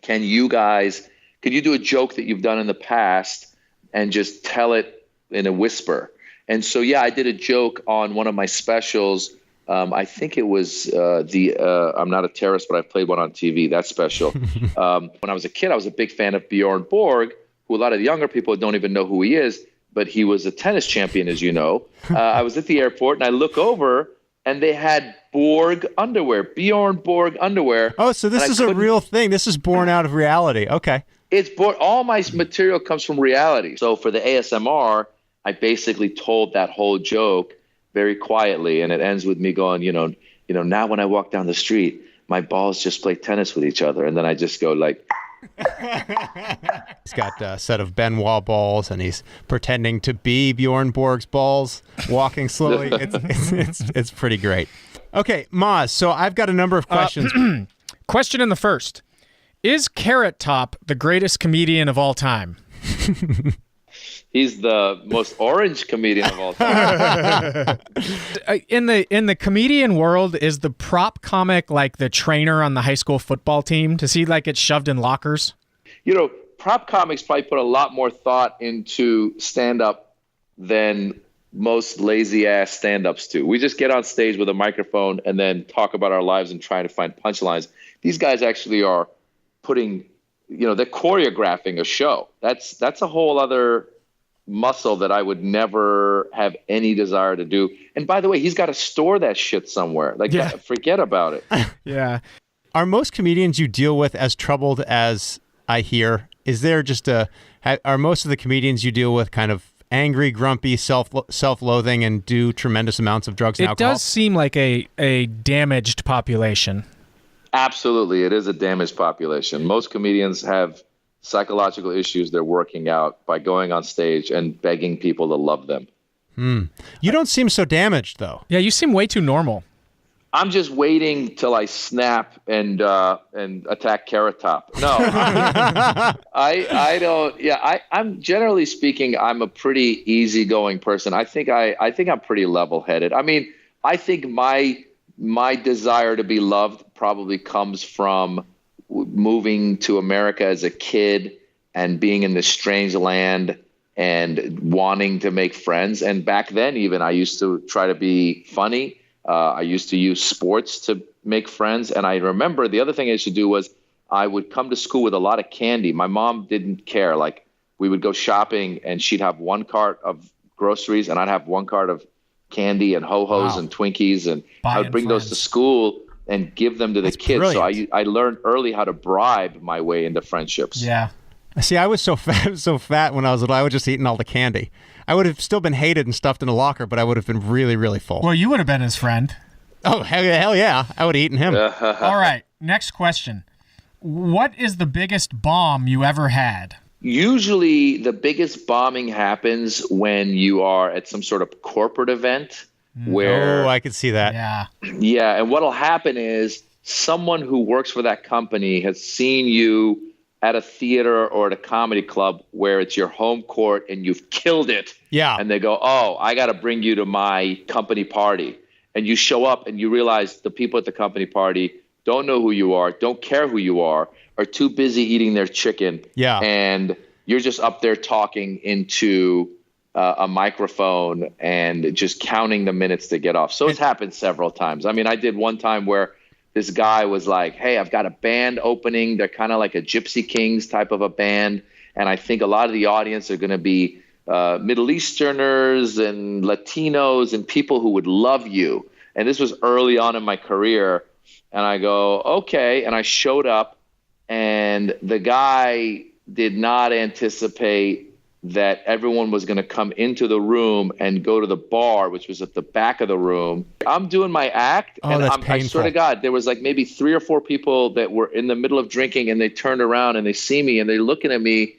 could you do a joke that you've done in the past and just tell it in a whisper? And so, yeah, I did a joke on one of my specials. I think it was I'm Not a Terrorist, but I've played one on TV. That special. When I was a kid, I was a big fan of Bjorn Borg, who a lot of the younger people don't even know who he is, but he was a tennis champion, as you know. I was at the airport, and I look over, and they had Borg underwear, Bjorn Borg underwear. Oh, so this is a real thing. This is born out of reality. Okay. All my material comes from reality. So for the ASMR, I basically told that whole joke very quietly, and it ends with me going, now when I walk down the street, my balls just play tennis with each other, and then I just go like. He's got a set of Benoit balls, and he's pretending to be Bjorn Borg's balls, walking slowly. It's pretty great. Okay, Maz. So I've got a number of questions. Question in the first: is Carrot Top the greatest comedian of all time? He's the most orange comedian of all time. In the comedian world, is the prop comic like the trainer on the high school football team? Does he like get shoved in lockers? Prop comics probably put a lot more thought into stand-up than most lazy-ass stand-ups do. We just get on stage with a microphone and then talk about our lives and try to find punchlines. These guys actually are putting, they're choreographing a show. That's a whole other muscle that I would never have any desire to do. And by the way, he's got to store that shit somewhere. Forget about it. Yeah. Are most comedians you deal with as troubled as I hear? Is there are most of the comedians you deal with kind of angry, grumpy, self-loathing, and do tremendous amounts of drugs and alcohol? It does seem like a damaged population. Absolutely. It is a damaged population. Most comedians have psychological issues they're working out by going on stage and begging people to love them. You don't seem so damaged, though. Yeah, you seem way too normal. I'm just waiting till I snap and attack Carrot Top. No, I don't. Yeah, I'm generally speaking, I'm a pretty easygoing person. I think I'm pretty level-headed. I mean, I think my desire to be loved probably comes from moving to America as a kid and being in this strange land and wanting to make friends. And back then, even, I used to try to be funny. I used to use sports to make friends. And I remember the other thing I used to do was I would come to school with a lot of candy. My mom didn't care. Like, we would go shopping and she'd have one cart of groceries and I'd have one cart of candy and Ho-Hos and Twinkies. And I would bring those to school and give them to the kids. Brilliant. So I learned early how to bribe my way into friendships. Yeah. See, I was so fat when I was little. I would just eaten all the candy. I would have still been hated and stuffed in a locker, but I would have been really, really full. Well, you would have been his friend. Oh, hell yeah. I would have eaten him. All right. Next question. What is the biggest bomb you ever had? Usually the biggest bombing happens when you are at some sort of corporate event where... Oh, I could see that. Yeah. Yeah, and what'll happen is someone who works for that company has seen you at a theater or at a comedy club where it's your home court and you've killed it. Yeah. And they go, oh, I got to bring you to my company party. And you show up and you realize the people at the company party don't know who you are, don't care who you are too busy eating their chicken. Yeah. And you're just up there talking into a microphone and just counting the minutes to get off. So it's happened several times. I mean, I did one time where this guy was like, hey, I've got a band opening. They're kind of like a Gypsy Kings type of a band. And I think a lot of the audience are going to be Middle Easterners and Latinos and people who would love you. And this was early on in my career. And I go, okay. And I showed up and the guy did not anticipate that everyone was going to come into the room and go to the bar, which was at the back of the room. I'm doing my act, and I swear to God, there was like maybe 3 or 4 people that were in the middle of drinking, and they turned around and they see me and they're looking at me,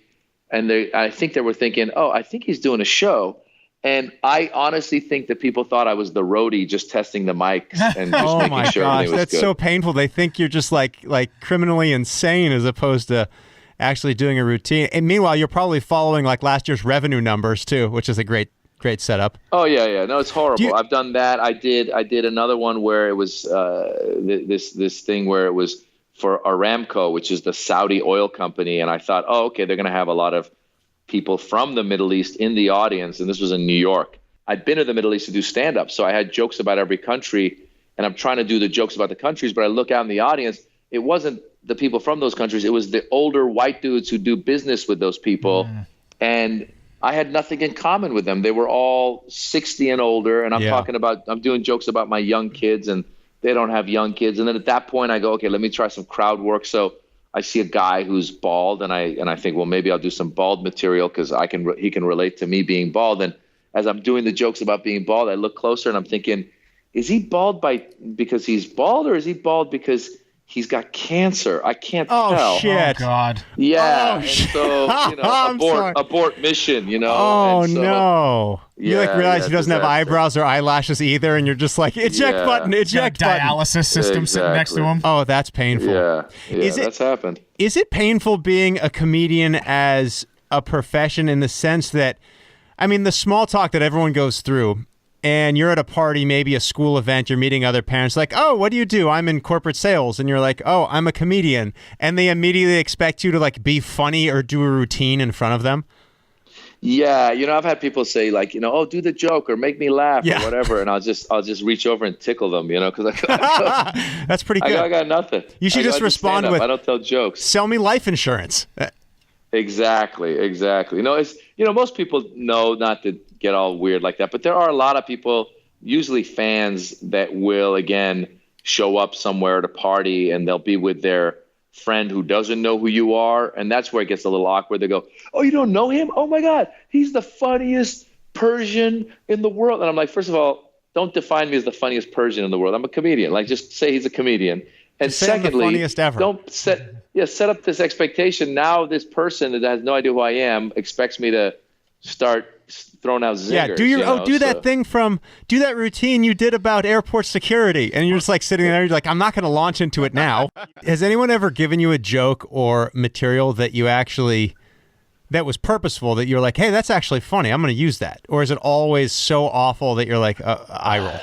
and I think they were thinking, oh, I think he's doing a show. And I honestly think that people thought I was the roadie just testing the mics and just making sure everything was good. That's so painful. They think you're just like criminally insane as opposed to actually doing a routine. And meanwhile, you're probably following like last year's revenue numbers too, which is a great setup. Oh yeah. No, it's horrible. I've done that. I did another one where it was this thing where it was for Aramco, which is the Saudi oil company. And I thought, oh, okay, they're going to have a lot of people from the Middle East in the audience. And this was in New York. I'd been to the Middle East to do stand-up. So I had jokes about every country, and I'm trying to do the jokes about the countries, but I look out in the audience, it wasn't the people from those countries. It was the older white dudes who do business with those people. And I had nothing in common with them. They were all 60 and older. And I'm doing jokes about my young kids, and they don't have young kids. And then at that point I go, okay, let me try some crowd work. So I see a guy who's bald, and I think, well, maybe I'll do some bald material because he can relate to me being bald. And as I'm doing the jokes about being bald, I look closer and I'm thinking, is he bald because he's bald, or is he bald because he's got cancer? I can't tell. Oh shit! Oh God! Yeah. And so abort mission. Oh no! You realize he doesn't have eyebrows or eyelashes either, and you're just like eject button. Dialysis system sitting next to him. Oh, that's painful. Yeah. That's happened. Is it painful being a comedian as a profession in the sense that, I mean, the small talk that everyone goes through, and you're at a party, maybe a school event, you're meeting other parents, like, oh, what do you do? I'm in corporate sales. And you're like, oh, I'm a comedian. And they immediately expect you to like be funny or do a routine in front of them. Yeah. I've had people say like, oh, do the joke or make me laugh or whatever. And I'll just reach over and tickle them, because that's pretty good. I got nothing. You should just respond with, I don't tell jokes. Sell me life insurance. Exactly. Most people know not to get all weird like that, but there are a lot of people, usually fans, that will again show up somewhere at a party and they'll be with their friend who doesn't know who you are, and that's where it gets a little awkward. They go, oh, you don't know him? Oh my God, he's the funniest Persian in the world. And I'm like, first of all, don't define me as the funniest Persian in the world. I'm a comedian. Like, just say he's a comedian. And secondly, funniest ever. Don't set up this expectation. Now this person that has no idea who I am expects me to start throwing out zingers. Yeah, do that routine you did about airport security, and you're just like sitting there, you're like, I'm not going to launch into it now. Has anyone ever given you a joke or material that was purposeful, that you're like, hey, that's actually funny, I'm going to use that? Or is it always so awful that you're like, eye roll?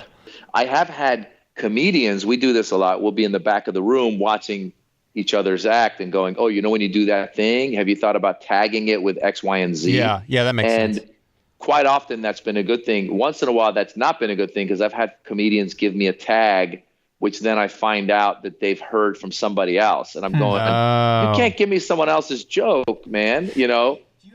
I have had comedians, we do this a lot, we'll be in the back of the room watching each other's act and going, oh, when you do that thing, have you thought about tagging it with X, Y, and Z? Yeah, that makes sense. And quite often that's been a good thing. Once in a while that's not been a good thing, because I've had comedians give me a tag, which then I find out that they've heard from somebody else. And I'm going, you can't give me someone else's joke, man,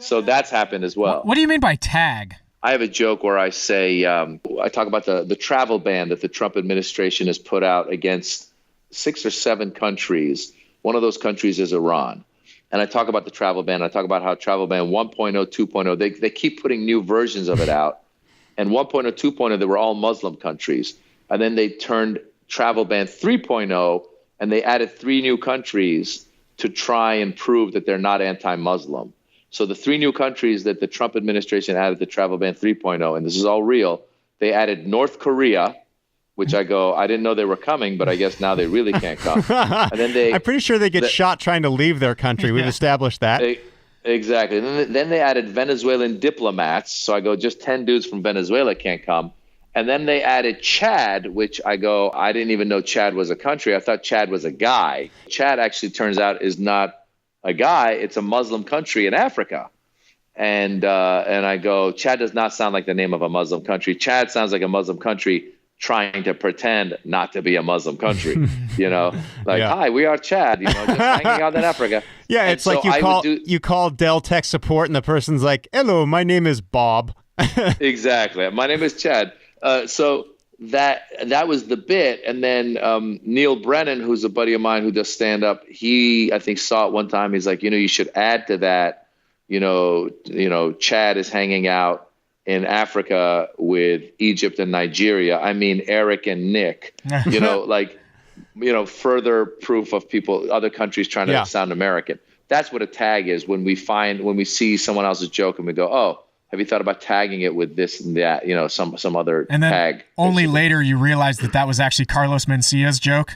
So that's happened as well. What do you mean by tag? I have a joke where I say, I talk about the travel ban that the Trump administration has put out against 6 or 7 countries. One of those countries is Iran. And I talk about the travel ban. I talk about how travel ban 1.0, 2.0, they keep putting new versions of it out. And 1.0, 2.0, they were all Muslim countries. And then they turned travel ban 3.0, and they added 3 new countries to try and prove that they're not anti-Muslim. So the 3 new countries that the Trump administration added to travel ban 3.0, and this is all real, they added North Korea, which I didn't know they were coming, but I guess now they really can't come. And then I'm pretty sure they get shot trying to leave their country. We've established that. Exactly. And then they added Venezuelan diplomats. So I go, just 10 dudes from Venezuela can't come. And then they added Chad, which I didn't even know Chad was a country. I thought Chad was a guy. Chad actually turns out is not a guy. It's a Muslim country in Africa. And I go, Chad does not sound like the name of a Muslim country. Chad sounds like a Muslim country trying to pretend not to be a Muslim country, hi, we are Chad, just hanging out in Africa. Yeah, and it's so like you call Dell tech support and the person's like, hello, my name is Bob. Exactly. My name is Chad. So that was the bit. And then Neil Brennan, who's a buddy of mine who does stand up, he, I think, saw it one time. He's like, you should add to that Chad is hanging out in Africa with Egypt and Nigeria. I mean, Eric and Nick, further proof of other countries trying to sound American. That's what a tag is when we see someone else's joke and we go, oh, have you thought about tagging it with this and that, some other and then tag? Only later you realize that was actually Carlos Mencia's joke.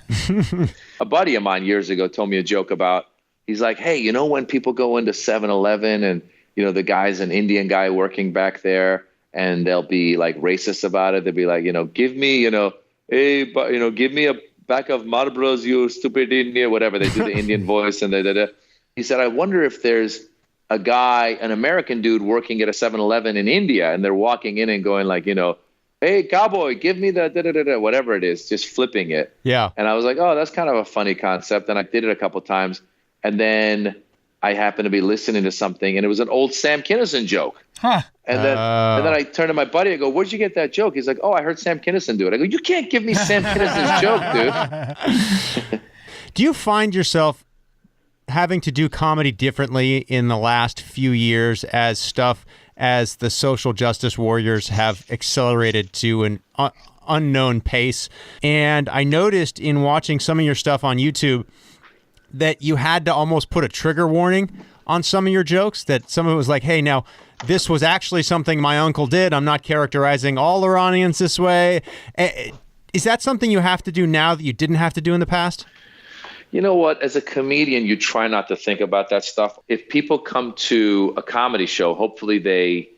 A buddy of mine years ago told me a joke about, he's like, hey, when people go into 7-Eleven and, the guy's an Indian guy working back there and they'll be like racist about it. They'll be like, give me, give me a pack of Marlboros, you stupid Indian, whatever. They do the Indian voice and He said, I wonder if there's an American dude working at a 7-Eleven in India, and they're walking in and going like, hey, cowboy, give me the whatever it is, just flipping it. Yeah. And I was like, oh, that's kind of a funny concept. And I did it a couple times. And then I happened to be listening to something, and it was an old Sam Kinison joke. Huh. And then I turned to my buddy. I go, where'd you get that joke? He's like, oh, I heard Sam Kinison do it. I go, you can't give me Sam Kinison's joke, dude. Do you find yourself having to do comedy differently in the last few years as the social justice warriors have accelerated to an unknown pace? And I noticed in watching some of your stuff on YouTube that you had to almost put a trigger warning on some of your jokes, that some of it was like, hey, now this was actually something my uncle did. I'm not characterizing all Iranians this way. Is that something you have to do now that you didn't have to do in the past? You know what? As a comedian, you try not to think about that stuff. If people come to a comedy show, hopefully they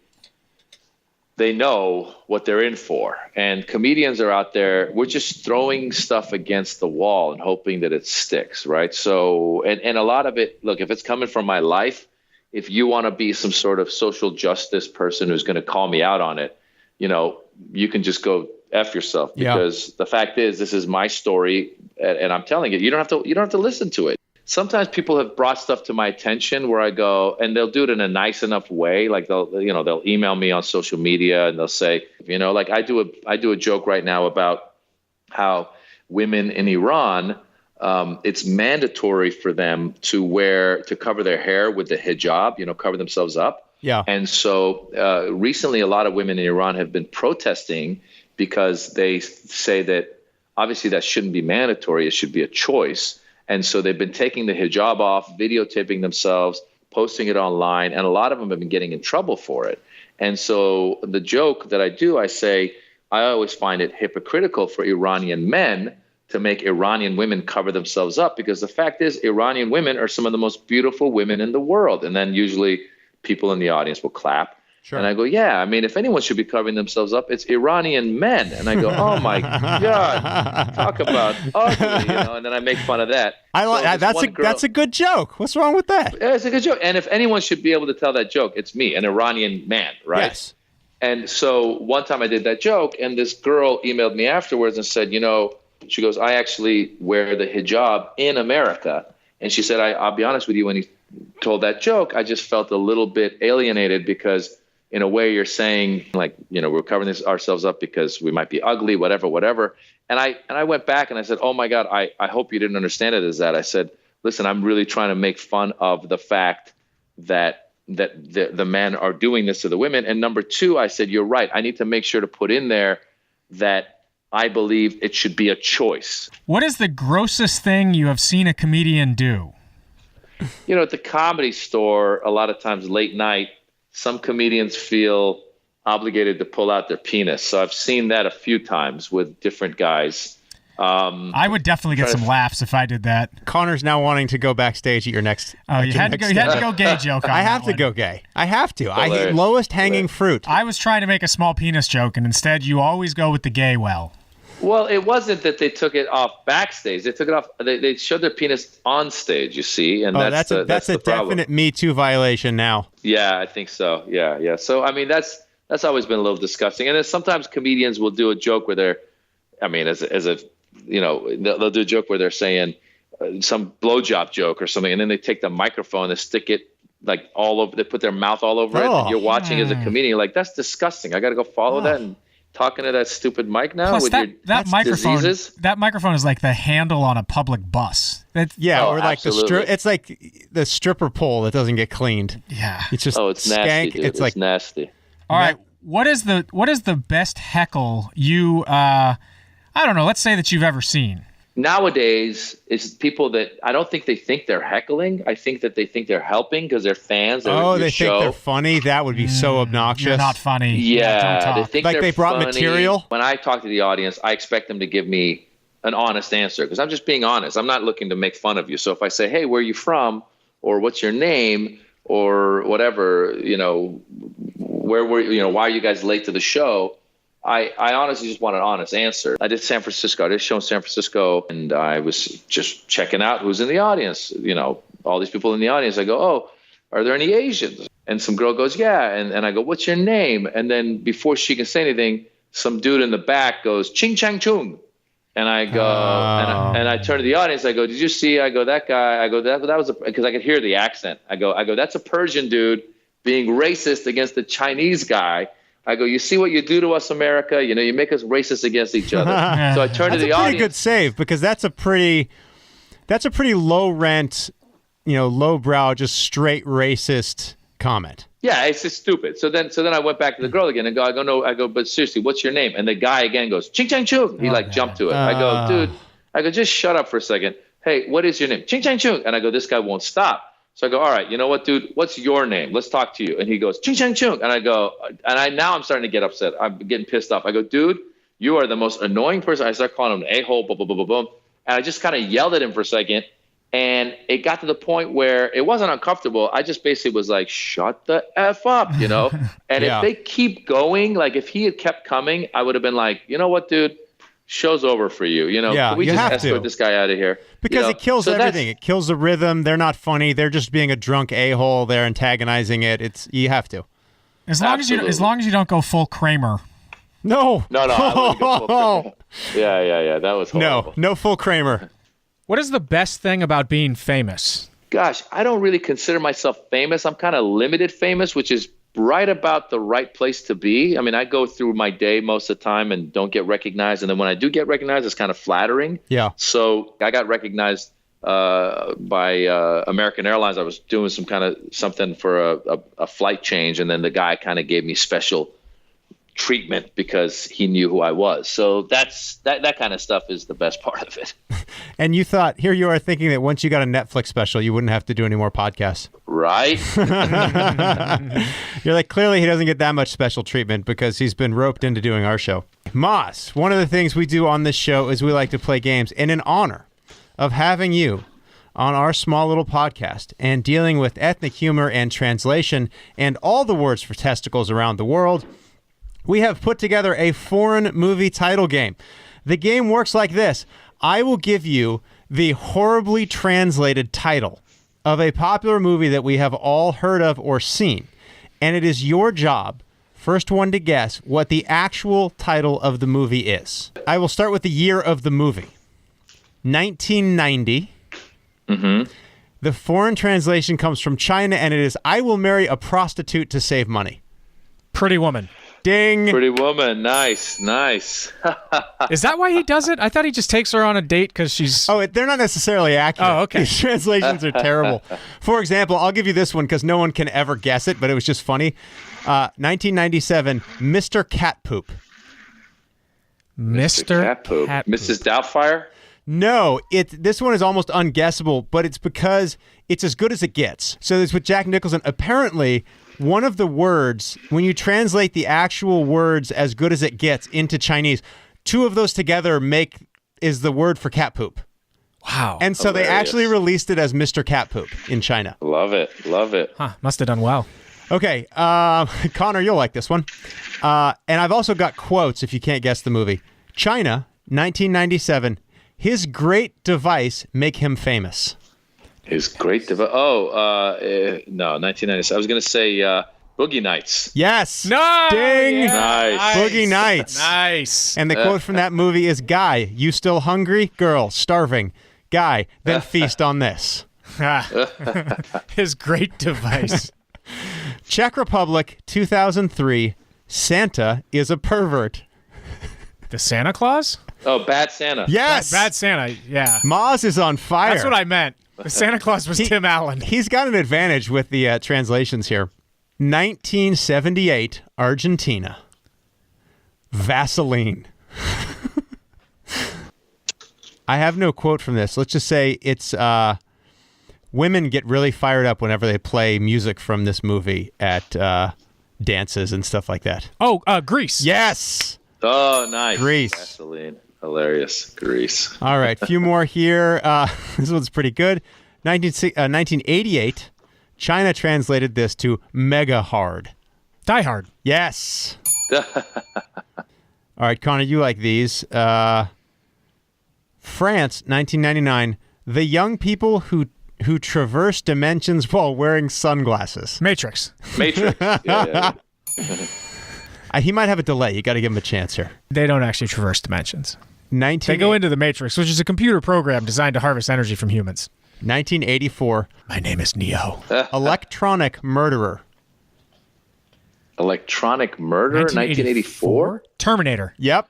know what they're in for. And comedians are out there, we're just throwing stuff against the wall and hoping that it sticks, right? So, and a lot of it, look, if it's coming from my life, if you want to be some sort of social justice person who's going to call me out on it, you can just go F yourself, because the fact is, this is my story, and I'm telling it. You don't have to listen to it. Sometimes people have brought stuff to my attention where I go, and they'll do it in a nice enough way. Like they'll email me on social media and they'll say, like I do a joke right now about how women in Iran, it's mandatory for them to cover their hair with the hijab, cover themselves up. Yeah. And so recently, a lot of women in Iran have been protesting because they say that obviously that shouldn't be mandatory. It should be a choice. And so they've been taking the hijab off, videotaping themselves, posting it online, and a lot of them have been getting in trouble for it. And so the joke that I do, I say, I always find it hypocritical for Iranian men to make Iranian women cover themselves up, because the fact is Iranian women are some of the most beautiful women in the world. And then usually people in the audience will clap. Sure. And I go, yeah, I mean, if anyone should be covering themselves up, it's Iranian men. And I go, oh my God, talk about ugly, and then I make fun of that. That's a good joke. What's wrong with that? Yeah, it's a good joke. And if anyone should be able to tell that joke, it's me, an Iranian man, right? Yes. And so one time I did that joke, and this girl emailed me afterwards and said, she goes, I actually wear the hijab in America. And she said, I'll be honest with you, when you told that joke, I just felt a little bit alienated, because in a way you're saying like, we're covering ourselves up because we might be ugly, whatever. And I went back and I said, oh my God, I hope you didn't understand it as that. I said, listen, I'm really trying to make fun of the fact that the men are doing this to the women. And number two, I said, you're right. I need to make sure to put in there that I believe it should be a choice. What is the grossest thing you have seen a comedian do? At the Comedy Store, a lot of times late night, some comedians feel obligated to pull out their penis. So I've seen that a few times with different guys. I would definitely get some laughs if I did that. Connor's now wanting to go backstage at your next. Oh, you had to go gay joke. I have to go gay. I have to. Lowest hanging fruit. I was trying to make a small penis joke, and instead you always go with the gay well. Well, it wasn't that they took it off backstage. They took it off. They showed their penis on stage, you see, and that's a definite Me Too violation now. Yeah, I think so. Yeah. So I mean, that's always been a little disgusting. And then sometimes comedians will do a joke where they're, they'll do a joke where they're saying some blowjob joke or something, and then they take the microphone and stick it like all over. They put their mouth all over it. And you're watching as a comedian, like that's disgusting. I got to go follow that and talking to that stupid mic now Plus, with that your microphone, diseases? that microphone is like the handle on a public bus. Yeah, Oh, or like absolutely. it's like the stripper pole that doesn't get cleaned. Yeah. It's just It's nasty, skank. dude. It's like nasty. All right. What is the best heckle you I don't know, let's say that you've ever seen? Nowadays, it's people that I don't think they think they're heckling. I think that they think they're helping because they're fans of your they show. think they're funny. That would be so obnoxious. You're not funny. Yeah, don't they talk. think Like they're they brought funny. material? When I talk to the audience, I expect them to give me an honest answer because I'm just being honest. I'm not looking to make fun of you. So if I say, "Hey, where are you from?" or "What's your name?" or whatever, where were why are you guys late to the show? I honestly just want an honest answer. I did San Francisco. I did a show in San Francisco, and I was just checking out who's in the audience. All these people in the audience. I go, "Oh, are there any Asians?" And some girl goes, "Yeah." And I go, "What's your name?" And then before she can say anything, some dude in the back goes, "Ching Chang Chung." And I go, and I turn to the audience. I go, "Did you see?" I go, "That guy." I go, "That was because I could hear the accent." I go, "That's a Persian dude being racist against the Chinese guy." I go, "You see what you do to us, America? You make us racist against each other." So I turn to the That's a pretty audience. good save because that's a pretty low rent, lowbrow, just straight racist comment. Yeah, it's just stupid. So then I went back to the girl again and I go, "No," I go, "But seriously, what's your name?" And the guy again goes, "Ching Chang Chung." He jumped to it. I go, "Dude," I go, "just shut up for a second. Hey, what is your name?" "Ching Chang Chung." And I go, "This guy won't stop." So I go, "All right, you know what, dude? What's your name? Let's talk to you." And he goes, "Ching Chang Chung." And I go, now I'm starting to get upset. I'm getting pissed off. I go, "Dude, you are the most annoying person." I start calling him an a-hole, boom, boom, boom, boom, boom. And I just kind of yelled at him for a second. And it got to the point where it wasn't uncomfortable. I just basically was like, "Shut the F up," And Yeah. if they keep going, like if he had kept coming, I would have been like, "You know what, dude? Show's over for you. Yeah, Can we you just have escort to. this guy out of here?" Because it kills So that's- everything. It kills the rhythm. They're not funny. They're just being a drunk a-hole. They're antagonizing it. You have to. As long as you don't go full Kramer. No. No, I wouldn't go full. Yeah. That was horrible. No full Kramer. What is the best thing about being famous? Gosh, I don't really consider myself famous. I'm kind of limited famous, which is right about the right place to be. I mean, I go through my day most of the time and don't get recognized. And then when I do get recognized, it's kind of flattering. Yeah. So I got recognized by American Airlines. I was doing something for a flight change. And then the guy kind of gave me special treatment because he knew who I was. So that kind of stuff is the best part of it. And you thought, here you are thinking that once you got a Netflix special, you wouldn't have to do any more podcasts. Right? You're like, clearly he doesn't get that much special treatment because he's been roped into doing our show. Maz, one of the things we do on this show is we like to play games. And in honor of having you on our small little podcast and dealing with ethnic humor and translation and all the words for testicles around the world, we have put together a foreign movie title game. The game works like this. I will give you the horribly translated title of a popular movie that we have all heard of or seen. And it is your job, first one to guess, what the actual title of the movie is. I will start with the year of the movie. 1990. Mm-hmm. The foreign translation comes from China, and it is I Will Marry a Prostitute to Save Money. Pretty Woman. Ding. Pretty Woman. Nice. Is that why he does it? I thought he just takes her on a date because she's... Oh, they're not necessarily accurate. Oh, okay. These translations are terrible. For example, I'll give you this one because no one can ever guess it, but it was just funny. 1997, Mr. Cat Poop. Mr. Cat Poop. Cat Poop. Mrs. Doubtfire? No, this one is almost unguessable, but it's because it's as good as it gets. So it's with Jack Nicholson. Apparently, one of the words, when you translate the actual words as good as it gets into Chinese, two of those together is the word for cat poop. Wow. And so Hilarious. they actually released it as Mr. Cat Poop in China. Love it. Huh, must have done well. Okay, Connor, you'll like this one. And I've also got quotes if you can't guess the movie. China, 1997. His great device make him famous. His great no, 1997. I was going to say Boogie Nights. Yes. No! Ding. Yeah, Nice. Boogie Nights. Nice. And the quote from that movie is, Guy, you still hungry? Girl, starving. Guy, then feast on this. His great device. Czech Republic, 2003. Santa is a pervert. The Santa Claus? Oh, Bad Santa. Yes. Bad Santa, yeah. Maz is on fire. That's what I meant. The Santa Claus was Tim Allen. He's got an advantage with the translations here. 1978, Argentina. Vaseline. I have no quote from this. Let's just say it's women get really fired up whenever they play music from this movie at dances and stuff like that. Oh, Grease. Yes. Oh, nice. Grease. Vaseline. Hilarious. Grease. All right, a few more here. This one's pretty good. 1988, China translated this to mega hard. Die Hard. Yes. All right, Connor, you like these. France, 1999, the young people who traverse dimensions while wearing sunglasses. Matrix. Matrix. Yeah. He might have a delay. You got to give him a chance here. They don't actually traverse dimensions. 19... They go into the Matrix, which is a computer program designed to harvest energy from humans. 1984. My name is Neo. Electronic murderer. Electronic murder, 1984? Terminator. Yep.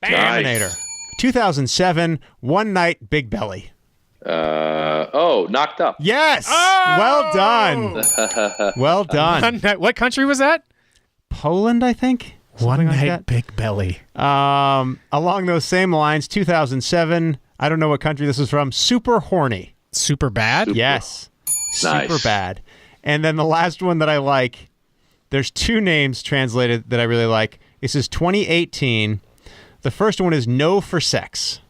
Nice. Terminator. 2007, One Night Big Belly. Knocked Up. Yes. Oh! Well done. Well done. What country was that? Poland, I think. One Something Night like Big Belly. Along those same lines, 2007, I don't know what country this is from, Super Horny. Super Bad? Yes. Nice. Super Bad. And then the last one that I like, there's two names translated that I really like. This is 2018. The first one is No for Sex.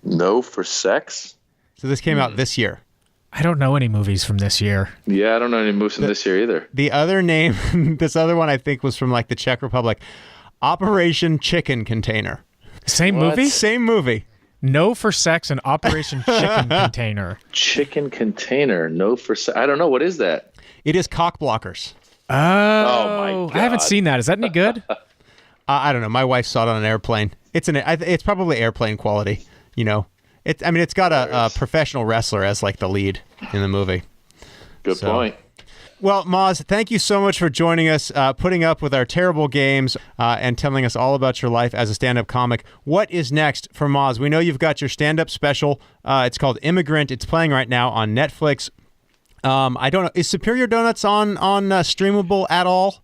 No for Sex? So this came out this year. I don't know any movies from this year. Yeah, I don't know any movies from this year either. The other name, this other one I think was from like the Czech Republic. Operation Chicken Container. Same What? movie? Same movie. No for Sex and Operation Chicken Container. Chicken Container. No for Sex. I don't know. What is that? It is Cock Blockers. Oh, my God. I haven't seen that. Is that any good? I don't know. My wife saw it on an airplane. It's probably airplane quality, you know. It's got a professional wrestler as like the lead in the movie. Good point. Well, Maz, thank you so much for joining us, putting up with our terrible games, and telling us all about your life as a stand-up comic. What is next for Maz? We know you've got your stand-up special. It's called Immigrant. It's playing right now on Netflix. I don't know. Is Superior Donuts on streamable at all?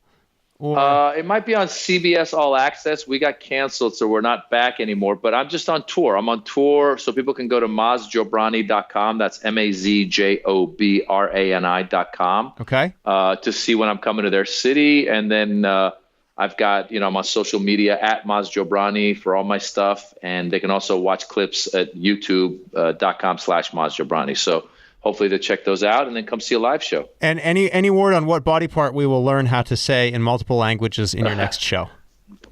Or... it might be on CBS All Access. We got canceled, so we're not back anymore. But I'm just on tour. I'm on tour, so people can go to mazjobrani.com. That's MazJobrani.com. Okay. To see when I'm coming to their city. And then I've got, I'm on social media at Maz Jobrani for all my stuff. And they can also watch clips at youtube.com/Maz Jobrani. So hopefully to check those out and then come see a live show. And any word on what body part we will learn how to say in multiple languages in your next show?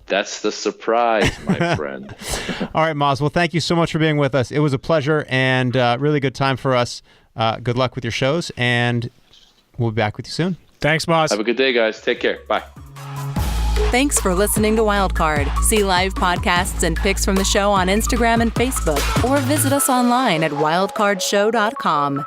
That's the surprise, my friend. All right, Maz. Well, thank you so much for being with us. It was a pleasure and really good time for us. Good luck with your shows, and we'll be back with you soon. Thanks, Maz. Have a good day, guys. Take care. Bye. Thanks for listening to Wildcard. See live podcasts and pics from the show on Instagram and Facebook, or visit us online at wildcardshow.com.